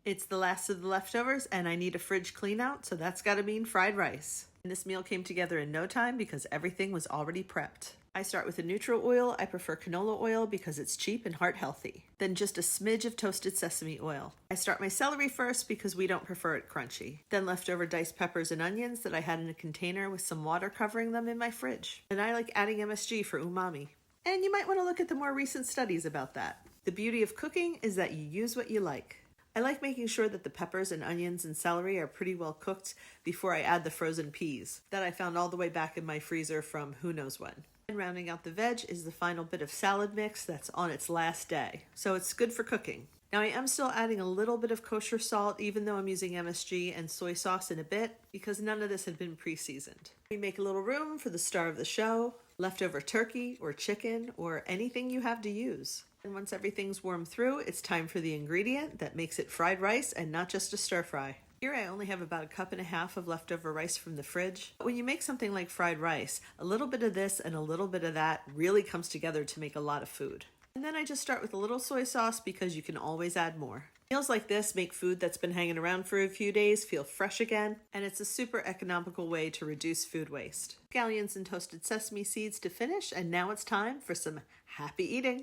It's the last of the leftovers and I need a fridge clean out, so that's gotta mean fried rice. And this meal came together in no time because everything was already prepped. I start with a neutral oil. I prefer canola oil because it's cheap and heart healthy. Then just a smidge of toasted sesame oil. I start my celery first because we don't prefer it crunchy. Then leftover diced peppers and onions that I had in a container with some water covering them in my fridge. And I like adding MSG for umami. And you might want to look at the more recent studies about that. The beauty of cooking is that you use what you like. I like making sure that the peppers and onions and celery are pretty well cooked before I add the frozen peas that I found all the way back in my freezer from who knows when. And rounding out the veg is the final bit of salad mix that's on its last day, so it's good for cooking. Now I am still adding a little bit of kosher salt even though I'm using MSG and soy sauce in a bit because none of this had been pre-seasoned. We make a little room for the star of the show, leftover turkey or chicken or anything you have to use. And once everything's warmed through, it's time for the ingredient that makes it fried rice and not just a stir fry. Here I only have about 1.5 cups of leftover rice from the fridge. When you make something like fried rice, a little bit of this and a little bit of that really comes together to make a lot of food. And then I just start with a little soy sauce because you can always add more. Meals like this make food that's been hanging around for a few days feel fresh again, and it's a super economical way to reduce food waste. Scallions and toasted sesame seeds to finish, and now it's time for some happy eating.